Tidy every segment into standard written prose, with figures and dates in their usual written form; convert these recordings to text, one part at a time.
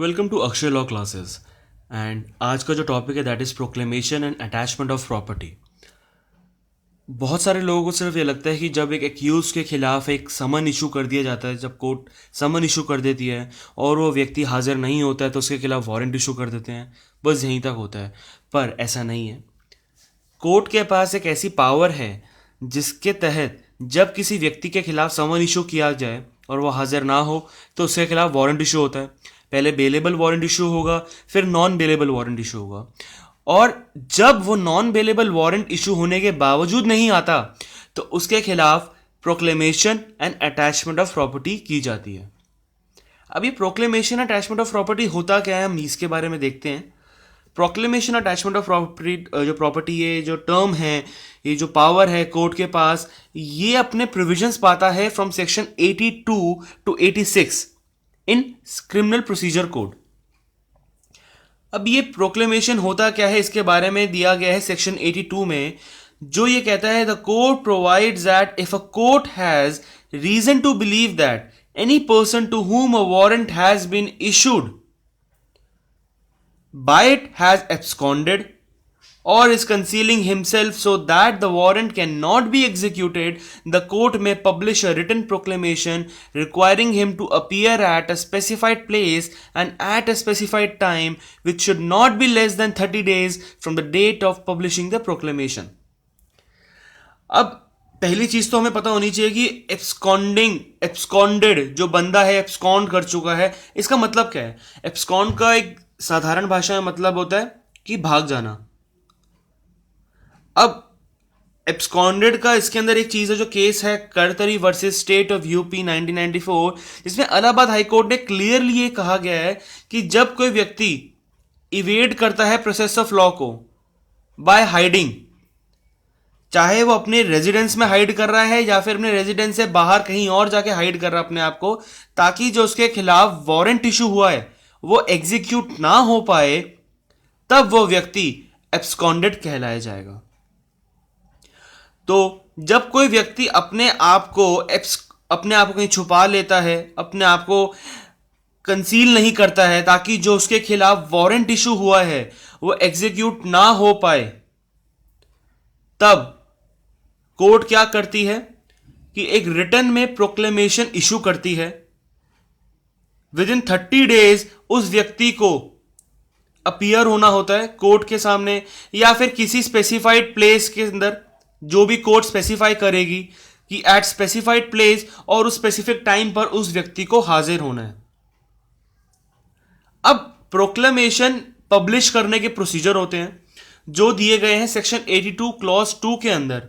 Welcome to Akshay law classes. And आज का जो टॉपिक है that is proclamation and attachment of property. बहुत सारे लोगों को सिर्फ ये लगता है कि जब एक एक्यूज के खिलाफ एक समन इशू कर दिया जाता है, जब कोर्ट समन इशू कर देती है और वो व्यक्ति हाजिर नहीं होता है तो उसके खिलाफ वारंट इशू कर देते हैं, बस यहीं तक होता है। पर ऐसा नहीं है। कोर्ट के पास एक ऐसी पावर है जिसके तहत जब किसी व्यक्ति के खिलाफ समन इशू किया जाए और वो हाजिर ना हो तो उसके खिलाफ वारंट इशू होता है। पहले बेलेबल वारंट इशू होगा, फिर नॉन बेलेबल वारंट इशू होगा। और जब वो नॉन बेलेबल वारंट इशू होने के बावजूद नहीं आता तो उसके खिलाफ proclamation and attachment of property की जाती है। अब ये प्रोक्लेमेशन अटैचमेंट ऑफ प्रॉपर्टी होता क्या है, हम इसके बारे में देखते हैं। प्रोक्लेमेशन अटैचमेंट ऑफ प्रॉपर्टी, जो प्रॉपर्टी ये जो टर्म है, ये जो पावर है कोर्ट के पास, ये अपने प्रोविजंस पाता है from section 82 to 86 in criminal procedure code. अब ये प्रोक्लेमेशन होता क्या है इसके बारे में दिया गया है सेक्शन 82 में, जो ये कहता है the court provides that if a court has reason to believe that any person to whom a warrant has been issued by it has absconded or is concealing himself so that the warrant cannot be executed, the court may publish a written proclamation requiring him to appear at a specified place and at a specified time, which should not be less than 30 days from the date of publishing the proclamation. अब पहली चीज तो हमें पता होनी चाहिए कि absconded जो बंदा है, एब्सकॉन्ड कर चुका है, इसका मतलब क्या है। एब्सकॉन्ड का एक साधारण भाषा में मतलब होता है कि भाग जाना। अब एब्सकॉन्डेड का इसके अंदर एक चीज है, जो केस है करतरी वर्सेस स्टेट ऑफ यूपी 1994, जिसमें इलाहाबाद हाईकोर्ट ने क्लियरली ये कहा गया है कि जब कोई व्यक्ति इवेड करता है प्रोसेस ऑफ लॉ को बाय हाइडिंग, चाहे वो अपने रेजिडेंस में हाइड कर रहा है या फिर अपने रेजिडेंस से बाहर कहीं और जाके हाइड कर रहा है अपने आप को, ताकि जो उसके खिलाफ वारंट इशू हुआ है वो एग्जीक्यूट ना हो पाए, तब वो व्यक्ति एब्सकॉन्डेड कहलाया जाएगा। तो जब कोई व्यक्ति अपने आप को कहीं छुपा लेता है, अपने आप को कंसील नहीं करता है ताकि जो उसके खिलाफ वारंट इशू हुआ है वो एग्जीक्यूट ना हो पाए, तब कोर्ट क्या करती है कि एक रिटन में प्रोक्लेमेशन इशू करती है। विद इन 30 डेज उस व्यक्ति को अपीयर होना होता है कोर्ट के सामने या फिर किसी स्पेसिफाइड प्लेस के अंदर, जो भी कोर्ट स्पेसिफाई करेगी कि एट स्पेसिफाइड प्लेस और उस स्पेसिफिक टाइम पर उस व्यक्ति को हाजिर होना है। अब प्रोक्लेमेशन पब्लिश करने के प्रोसीजर होते हैं जो दिए गए हैं सेक्शन 82 क्लॉज 2 के अंदर,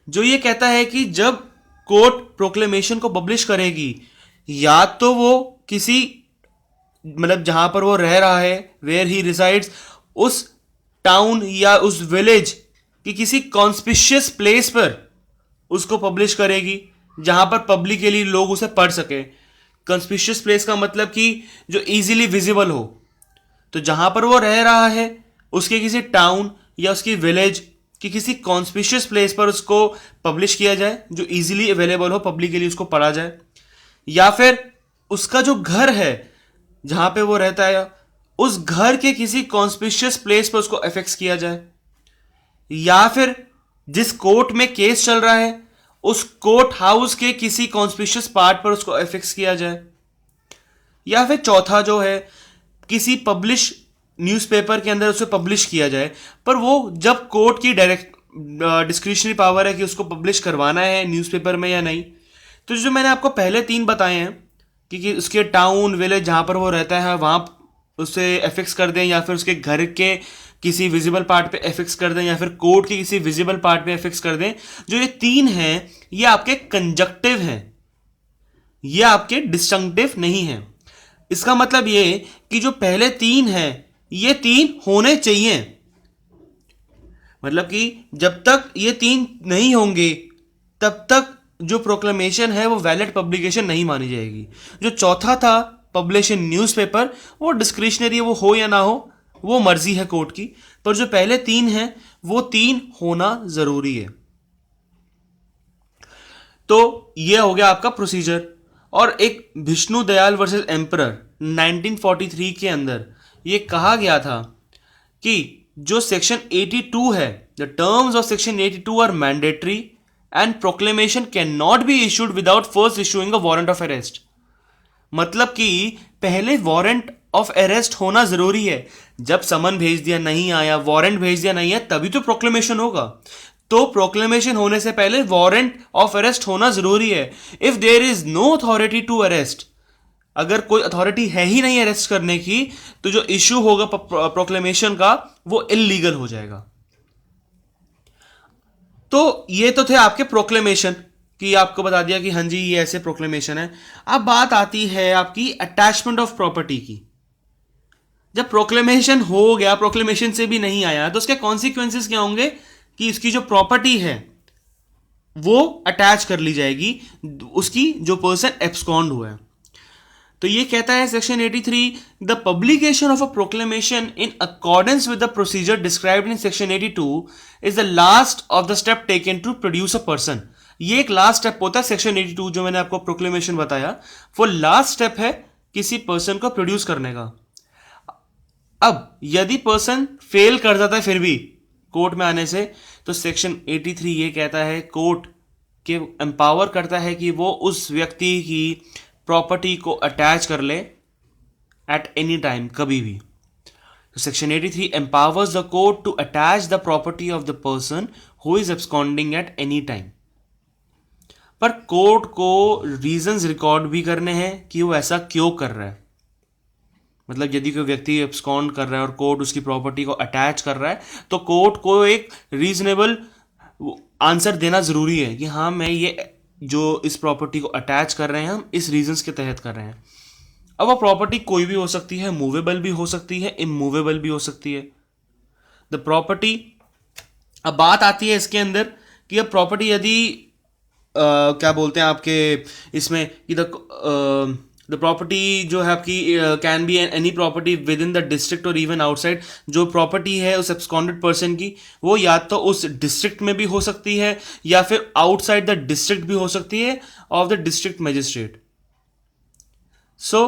जो ये कहता है कि जब कोर्ट प्रोक्लेमेशन को पब्लिश करेगी, या तो वो किसी मतलब जहां पर वो रह रहा है, वेयर ही रिसाइड्स, उस टाउन या उस विलेज की किसी कॉन्स्पिशियस प्लेस पर उसको पब्लिश करेगी जहां पर पब्लिकली लोग उसे पढ़ सके। कॉन्स्पिशियस प्लेस का मतलब कि जो इजीली विजिबल हो। तो जहां पर वो रह रहा है उसके किसी टाउन या उसकी विलेज की किसी कॉन्स्पिशियस प्लेस पर उसको पब्लिश किया जाए जो इजीली अवेलेबल हो, पब्लिकली उसको पढ़ा जाए। या फिर उसका जो घर है जहां पे वो रहता है, उस घर के किसी कॉन्स्पिशियस प्लेस पर उसको एफेक्स किया जाए। या फिर जिस कोर्ट में केस चल रहा है उस कोर्ट हाउस के किसी कॉन्स्पिशियस पार्ट पर उसको एफेक्स किया जाए। या फिर चौथा जो है, किसी पब्लिश न्यूज़पेपर के अंदर उसे पब्लिश किया जाए, पर वो जब कोर्ट की डायरेक्ट डिस्क्रिशनरी पावर है कि उसको पब्लिश करवाना है न्यूज़पेपर में या नहीं। तो जो मैंने आपको पहले 3 बताए हैं कि उसके टाउन विलेज जहाँ पर वो रहता है वहाँ उसे एफिक्स कर दें, या फिर उसके घर के किसी विजिबल पार्ट पे एफिक्स कर दें, या फिर कोर्ट के किसी विजिबल पार्ट पे एफिक्स कर दें। जो ये 3 हैं ये आपके कंजक्टिव हैं, ये आपके डिस्टिंक्टिव नहीं हैं। इसका मतलब ये कि जो पहले 3 हैं ये 3 होने चाहिए। मतलब कि जब तक ये 3 नहीं होंगे तब तक जो प्रोक्लेमेशन है वो वैलिड पब्लिकेशन नहीं मानी जाएगी। जो चौथा था पब्लिश इन न्यूज़पेपर, वो डिस्क्रिशनरी, वो हो या ना हो वो मर्जी है कोर्ट की, पर जो पहले 3 हैं वो 3 होना जरूरी है। तो ये हो गया आपका प्रोसीजर। और एक विष्णु दयाल वर्सेस एम्परर 1943 के अंदर ये कहा गया था कि जो सेक्शन 82 है, the terms of section 82 are mandatory and proclamation can not be issued without first issuing a warrant of arrest. मतलब कि पहले वारंट ऑफ अरेस्ट होना जरूरी है। जब समन भेज दिया नहीं आया, वारंट भेज दिया नहीं है, तभी तो प्रोक्लेमेशन होगा। तो प्रोक्लेमेशन होने से पहले वारंट ऑफ अरेस्ट होना जरूरी है। If there is no authority to arrest, अगर कोई अथॉरिटी है ही नहीं अरेस्ट करने की, तो जो इश्यू होगा प्रोक्लेमेशन का वो इलीगल हो जाएगा। तो ये तो थे आपके प्रोक्लेमेशन कि आपको बता दिया कि हाँ जी ये ऐसे प्रोक्लेमेशन है। अब बात आती है आपकी अटैचमेंट ऑफ प्रॉपर्टी की। जब प्रोक्लेमेशन हो गया, प्रोक्लेमेशन से भी नहीं आया, तो उसके कॉन्सिक्वेंसेस क्या होंगे कि इसकी जो प्रॉपर्टी है वो अटैच कर ली जाएगी उसकी जो पर्सन एब्सकॉन्ड हुआ है। तो ये कहता है section 83, the publication of a proclamation in accordance with the procedure described in section 82 is the last of the step taken to produce a person. ये एक लास्ट स्टेप होता है सेक्शन 82 जो मैंने आपको प्रोक्लेमेशन बताया, वो लास्ट स्टेप है किसी पर्सन को प्रोड्यूस करने का। अब यदि पर्सन फेल कर जाता है फिर भी कोर्ट में आने से, तो सेक्शन 83 ये कहता है कोर्ट के एम्पावर करता है कि वो उस व्यक्ति की प्रॉपर्टी को अटैच कर ले एट एनी टाइम, कभी भी। Section 83 empowers the court to attach the property of the person who is absconding at any time। पर कोर्ट को रीजंस रिकॉर्ड भी करने हैं कि वो ऐसा क्यों कर रहा है। मतलब यदि कोई व्यक्ति एब्सकॉन्ड कर रहा है और कोर्ट उसकी प्रॉपर्टी को अटैच कर रहा है, तो कोर्ट को एक रीजनेबल आंसर देना जरूरी है कि हाँ मैं ये जो इस प्रॉपर्टी को अटैच कर रहे हैं हम इस रीजंस के तहत कर रहे हैं। अब वो प्रॉपर्टी कोई भी हो सकती है, मूवेबल भी हो सकती है, इमूवेबल भी हो सकती है। द प्रॉपर्टी, अब बात आती है इसके अंदर कि अब प्रॉपर्टी यदि क्या बोलते हैं आपके इसमें कि द प्रॉपर्टी जो है आपकी can be any property with in the district और इवन आउटसाइड। जो प्रॉपर्टी है उस एब्सकॉन्डेड पर्सन की, वो या तो उस डिस्ट्रिक्ट में भी हो सकती है या फिर आउटसाइड द डिस्ट्रिक्ट भी हो सकती है of the district magistrate. So,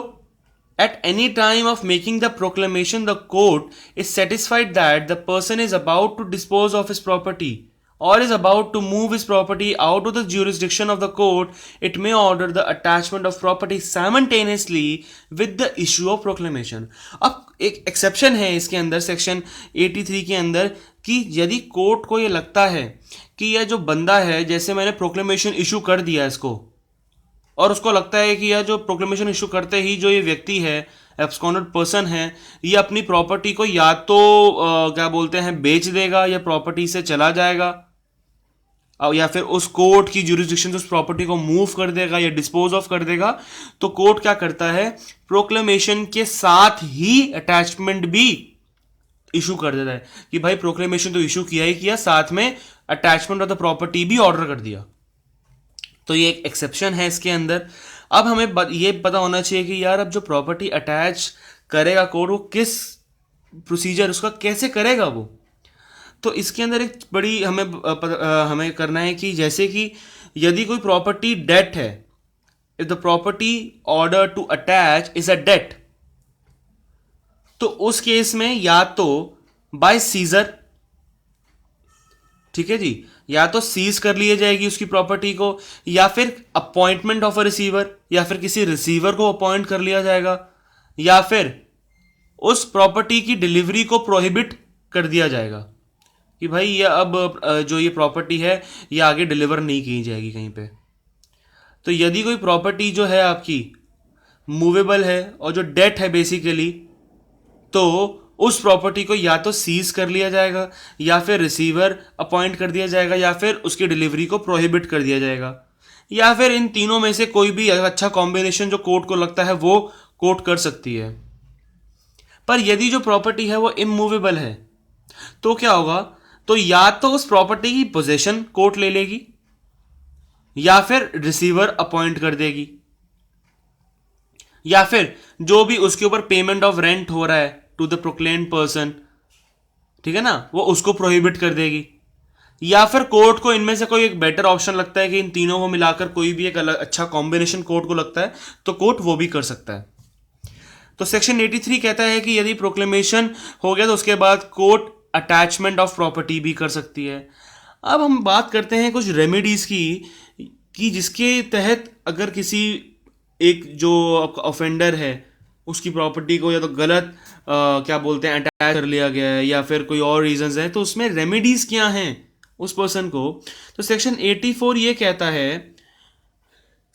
at any time of making the proclamation, the court is satisfied that the person is about to dispose of his property or is about to move his property out of the jurisdiction of the court, it may order the attachment of property simultaneously with the issue of proclamation। अब एक exception है इसके अंदर section 83 के अंदर कि यदि court को ये लगता है कि यह जो बंदा है, जैसे मैंने प्रोक्लेमेशन इशू कर दिया इसको, और उसको लगता है कि यह जो प्रोक्लेमेशन इशू करते ही जो ये व्यक्ति है, एब्सकॉन्डेड पर्सन है, ये अपनी प्रॉपर्टी को या तो क्या बोलते हैं बेच देगा या प्रॉपर्टी से चला जाएगा, या फिर उस कोर्ट की ज्यूरिसडिक्शन से उस प्रॉपर्टी को मूव कर देगा या डिस्पोज ऑफ कर देगा, तो कोर्ट क्या करता है प्रोक्लेमेशन के साथ ही अटैचमेंट भी इशू कर देता है कि भाई प्रोक्लेमेशन तो इशू किया ही किया, साथ में अटैचमेंट ऑफ द प्रॉपर्टी भी ऑर्डर कर दिया। तो ये एक एक्सेप्शन है इसके अंदर। अब हमें ये पता होना चाहिए कि यार अब जो प्रॉपर्टी अटैच करेगा कोर्ट, वो किस प्रोसीजर उसका कैसे करेगा वो। तो इसके अंदर एक बड़ी हमें करना है कि जैसे कि यदि कोई प्रॉपर्टी डेट है, if the property order to attach is a debt, तो उस केस में या तो बाय सीजर, ठीक है जी, या तो सीज कर लिया जाएगी उसकी प्रॉपर्टी को, या फिर अपॉइंटमेंट ऑफ अ रिसीवर, या फिर किसी रिसीवर को अपॉइंट कर लिया जाएगा, या फिर उस प्रॉपर्टी की डिलीवरी को प्रोहिबिट कर दिया जाएगा कि भाई ये अब जो ये प्रॉपर्टी है ये आगे डिलीवर नहीं की जाएगी कहीं पे। तो यदि कोई प्रॉपर्टी जो है आपकी मूवेबल है और जो डेट है बेसिकली, तो उस प्रॉपर्टी को या तो सीज कर लिया जाएगा, या फिर रिसीवर अपॉइंट कर दिया जाएगा, या फिर उसकी डिलीवरी को प्रोहिबिट कर दिया जाएगा, या फिर इन तीनों में से कोई भी अच्छा कॉम्बिनेशन जो कोर्ट को लगता है वो कोर्ट कर सकती है। पर यदि जो प्रॉपर्टी है वो इमूवेबल है, तो क्या होगा, तो या तो उस प्रॉपर्टी की पोजेशन कोर्ट ले लेगी, या फिर रिसीवर अपॉइंट कर देगी, या फिर जो भी उसके ऊपर पेमेंट ऑफ रेंट हो रहा है टू द प्रोक्लेम्ड पर्सन, ठीक है ना, वो उसको प्रोहिबिट कर देगी, या फिर कोर्ट को इनमें से कोई एक बेटर ऑप्शन लगता है कि इन तीनों को मिलाकर कोई भी एक अलग अच्छा कॉम्बिनेशन कोर्ट को लगता है, तो कोर्ट वो भी कर सकता है। तो सेक्शन 83 कहता है कि यदि प्रोक्लेमेशन हो गया तो उसके बाद कोर्ट अटैचमेंट ऑफ प्रॉपर्टी भी कर सकती है। अब हम बात करते हैं कुछ रेमेडीज की कि जिसके तहत अगर किसी एक जो ऑफेंडर है उसकी प्रॉपर्टी को या तो गलत क्या बोलते हैं अटैच कर लिया गया है या फिर कोई और रीजंस है, तो उसमें रेमेडीज क्या हैं उस पर्सन को। तो सेक्शन 84 ये कहता है,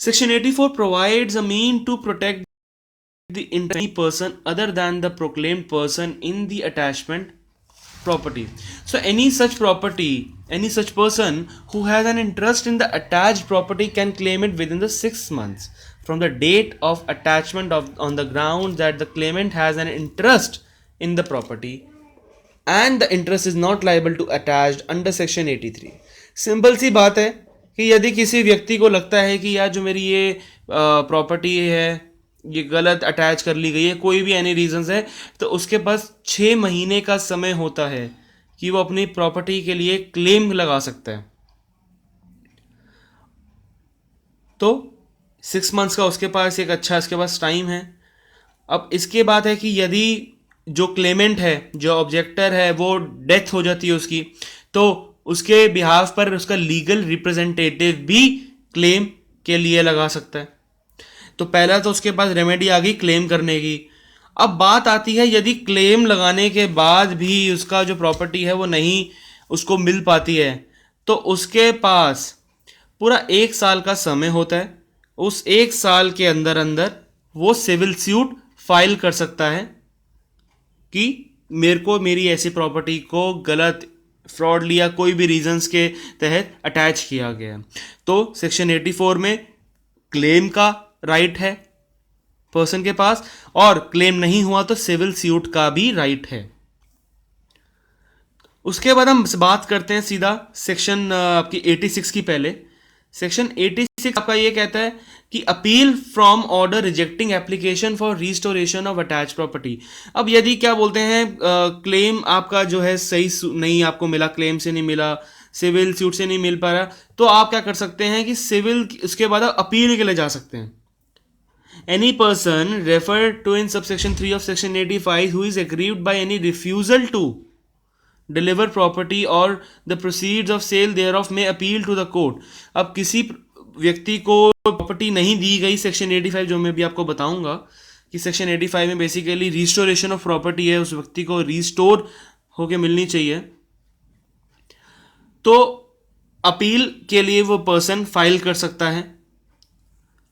section 84 provides a mean to protect the interest of any person other than the proclaimed person in the attachment property. So any such property, any such person who has an interest in the attached property can claim it within the 6 months from the date of attachment on the ground that the claimant has an interest in the property and the interest is not liable to attached under section 83. Simple सी बात है कि यदि किसी व्यक्ति को लगता है कि यार जो मेरी ये प्रॉपर्टी है ये गलत अटैच कर ली गई है, कोई भी एनी रीजंस है, तो उसके पास 6 महीने का समय होता है कि वो अपनी प्रॉपर्टी के लिए क्लेम लगा सकता है। तो 6 मंथ्स का उसके पास एक अच्छा इसके पास टाइम है। अब इसके बाद है कि यदि जो क्लेमेंट है, जो ऑब्जेक्टर है, वो डेथ हो जाती है उसकी, तो उसके बिहाफ पर उसका लीगल रिप्रेजेंटेटिव भी क्लेम के लिए लगा सकता है। तो पहला तो उसके पास रेमेडी आ गई क्लेम करने की। अब बात आती है यदि क्लेम लगाने के बाद भी उसका जो प्रॉपर्टी है वो नहीं उसको मिल पाती है, तो उसके पास पूरा 1 साल का समय होता है। उस 1 साल के अंदर अंदर वो सिविल सूट फाइल कर सकता है कि मेरे को मेरी ऐसी प्रॉपर्टी को गलत फ्रॉड लिया कोई भी रीजंस के तहत अटैच किया गया। तो सेक्शन 84 में क्लेम का राइट है पर्सन के पास, और क्लेम नहीं हुआ तो सिविल सूट का भी राइट है। उसके बाद हम बात करते हैं सीधा सेक्शन आपकी 86 की। पहले सेक्शन 86 आपका ये कहता है कि appeal from order rejecting application for restoration of attach property. अब यदि क्या बोलते हैं क्लेम आपका जो है सही नहीं आपको मिला, क्लेम से नहीं मिला, सिविल सूट से नहीं मिल पा रहा, तो आप क्या कर सकते हैं कि सिविल उसके बाद आप अपील के लिए जा सकते हैं। Any person referred to in subsection 3 of section 85 who is aggrieved by any refusal to deliver property or the proceeds of sale thereof may appeal to the court. अब किसी व्यक्ति को प्रॉपर्टी नहीं दी गई सेक्शन 85, जो मैं भी आपको बताऊंगा कि सेक्शन 85 में बेसिकली रिस्टोरेशन ऑफ प्रॉपर्टी है, उस व्यक्ति को रिस्टोर होके मिलनी चाहिए, तो अपील के लिए वो पर्सन फाइल कर सकता है।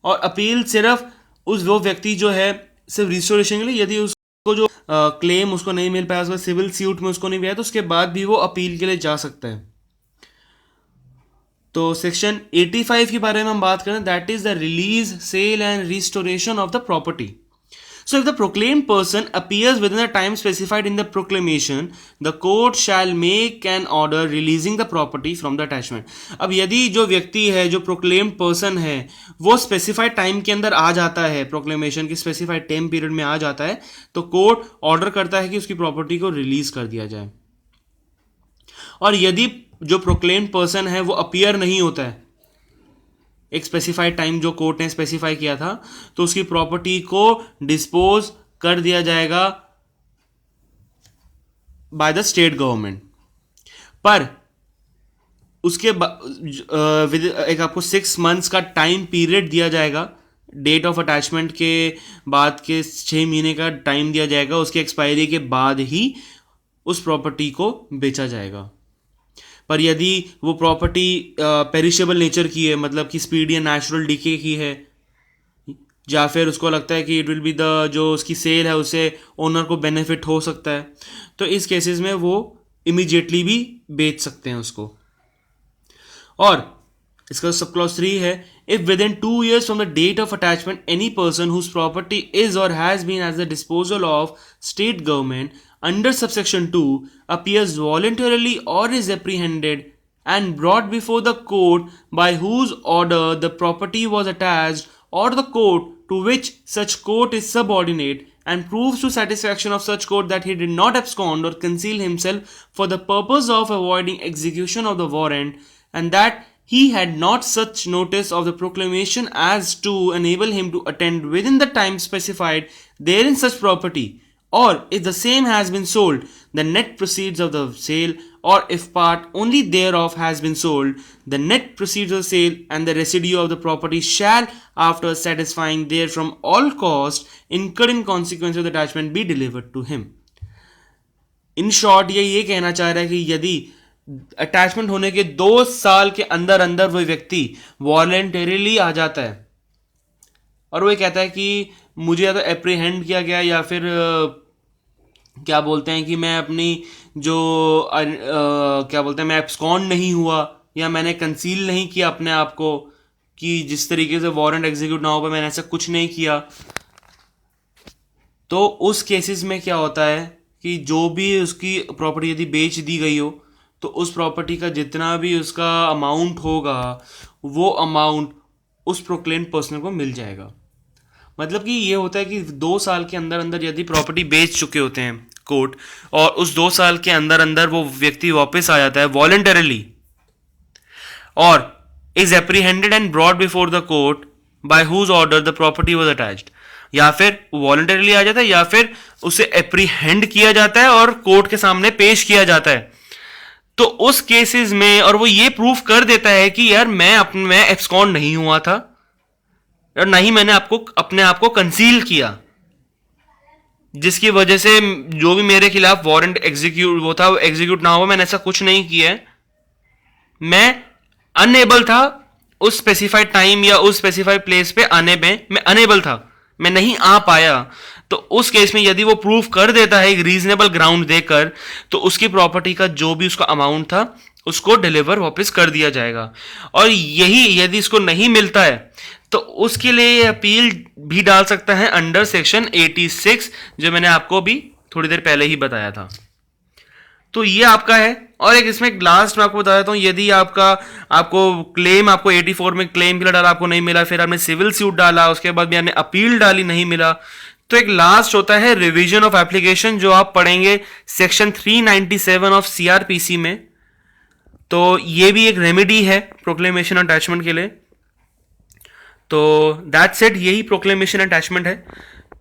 और अपील सिर्फ उस वो व्यक्ति जो है सिर्फ रिस्टोरेशन के लिए, यदि उसको जो क्लेम उसको नहीं मिल पाया, उसका सिविल सूट में उसको नहीं मिला, तो उसके बाद भी वो अपील के लिए जा सकता है। तो सेक्शन 85 के बारे में हम बात करें, that is the release, sale and restoration of the property. So if the proclaimed person appears within the time specified in the proclamation, the court shall make an order releasing the property from the attachment. अब यदि जो व्यक्ति है, जो proclaimed person है, वो specified time के अंदर आ जाता है, proclamation की specified time period में आ जाता है, तो कोर्ट ऑर्डर करता है कि उसकी प्रॉपर्टी को रिलीज कर दिया जाए। और यदि जो proclaimed person है वो अपीयर नहीं होता है एक स्पेसिफाइड टाइम जो कोर्ट ने स्पेसिफाई किया था, तो उसकी प्रॉपर्टी को डिस्पोज कर दिया जाएगा बाय द स्टेट गवर्नमेंट। पर उसके एक आपको 6 मंथ्स का टाइम पीरियड दिया जाएगा, डेट ऑफ अटैचमेंट के बाद के 6 महीने का टाइम दिया जाएगा, उसकी एक्सपायरी के बाद ही उस प्रॉपर्टी को बेचा जाएगा। पर यदि वो प्रॉपर्टी पेरिशेबल नेचर की है, मतलब कि स्पीड या नेचुरल डिके की है, या फिर उसको लगता है कि इट विल बी द जो उसकी सेल है उससे ओनर को बेनिफिट हो सकता है, तो इस केसेस में वो इमीडिएटली भी बेच सकते हैं उसको। और इसका सब क्लॉज 3 है, if within 2 years from the date of attachment any person whose property is or has been at the disposal of state government under subsection 2 appears voluntarily or is apprehended and brought before the court by whose order the property was attached or the court to which such court is subordinate and proves to satisfaction of such court that he did not abscond or conceal himself for the purpose of avoiding execution of the warrant and that he had not such notice of the proclamation as to enable him to attend within the time specified, therein such property, or if the same has been sold, the net proceeds of the sale, or if part only thereof has been sold, the net proceeds of the sale and the residue of the property shall, after satisfying therefrom all costs incurred in consequence of the attachment, be delivered to him. In short ये कहना चाह रहा है कि यदि attachment होने के 2 साल के अंदर अंदर वो व्यक्ति वॉलेंटरीली आ जाता है और वो कहता है कि मुझे या तो एप्रीहेंड किया गया या फिर क्या बोलते हैं कि मैं अपनी जो क्या बोलते हैं मैं एब्सकॉन्ड नहीं हुआ या मैंने कंसील नहीं किया अपने आप को कि जिस तरीके से वारंट एग्जीक्यूट ना हो पाए, मैंने ऐसा कुछ नहीं किया, तो उस केसेस में क्या होता है कि जो भी उसकी प्रॉपर्टी यदि बेच दी गई हो तो उस प्रॉपर्टी का जितना भी उसका अमाउंट होगा वो अमाउंट उस प्रोक्लेम पर्सन को मिल जाएगा। मतलब कि ये होता है कि 2 साल के अंदर अंदर यदि प्रॉपर्टी बेच चुके होते हैं कोर्ट और उस 2 साल के अंदर अंदर वो व्यक्ति वापस आ जाता है voluntarily or is apprehended and brought before the court by whose order the property was attached, या फिर वॉलंटरली आ जाता है या फिर उसे एप्रीहेंड किया जाता है और कोर्ट के सामने पेश किया जाता है, तो उस केसेस में और वो ये प्रूफ कर देता है कि यार मैं एब्सकॉन्ड नहीं हुआ था और ना ही मैंने अपने आप को कंसील किया, जिसकी वजह से जो भी मेरे खिलाफ वारंट एग्जीक्यूट वो था वो एग्जीक्यूट ना हो, मैंने ऐसा कुछ नहीं किया है, मैं अनएबल था उस स्पेसिफाइड टाइम या उस स्पेसिफाइड प्लेस पे आने में, मैं अनएबल था, मैं नहीं आ पाया। तो उस केस में यदि वो प्रूफ कर देता है एक रीजनेबल ग्राउंड देकर तो उसकी प्रॉपर्टी का जो भी उसका अमाउंट था उसको डिलीवर वापस कर दिया जाएगा। और यही यदि इसको नहीं मिलता है तो उसके लिए अपील भी डाल सकता है अंडर सेक्शन 86 जो मैंने आपको भी थोड़ी देर पहले ही बताया था। तो ये आपका है। और एक इसमें लास्ट में आपको बता देता हूं, यदि आपको 84 में क्लेम किया डाला, आपको नहीं मिला, फिर आपने सिविल सूट डाला, उसके बाद भी आपने अपील डाली, नहीं मिला, तो एक लास्ट होता है रिवीजन ऑफ एप्लीकेशन जो आप पढ़ेंगे सेक्शन 397 ऑफ सीआरपीसी में। तो ये भी एक रेमेडी है प्रोक्लेमेशन अटैचमेंट के लिए। तो दैट्स इट, यही प्रोक्लेमेशन अटैचमेंट है।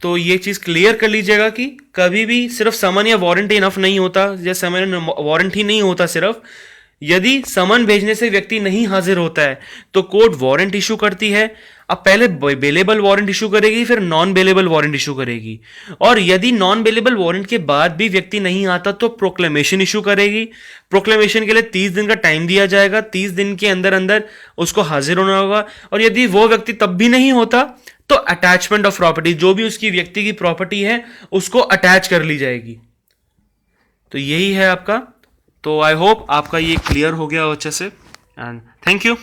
तो ये चीज क्लियर कर लीजिएगा कि कभी भी सिर्फ समन या वारंट इनफ नहीं होता, या समन वारंट ही नहीं होता सिर्फ। यदि समन भेजने से व्यक्ति नहीं हाजिर होता है तो कोर्ट वारंट इशू करती है। अब पहले बेलेबल वारंट इशू करेगी, फिर नॉन बेलेबल वारंट इशू करेगी, और यदि नॉन बेलेबल वारंट के बाद भी व्यक्ति नहीं आता तो प्रोक्लेमेशन इशू करेगी। प्रोक्लेमेशन के लिए 30 दिन का टाइम दिया जाएगा, 30 दिन के अंदर अंदर उसको हाजिर होना होगा, और यदि वो व्यक्ति तब भी नहीं होता तो अटैचमेंट ऑफ प्रॉपर्टी, जो भी उसकी व्यक्ति की प्रॉपर्टी है उसको अटैच कर ली जाएगी। तो यही है आपका। तो आई होप आपका ये क्लियर हो गया अच्छे से, एंड थैंक यू।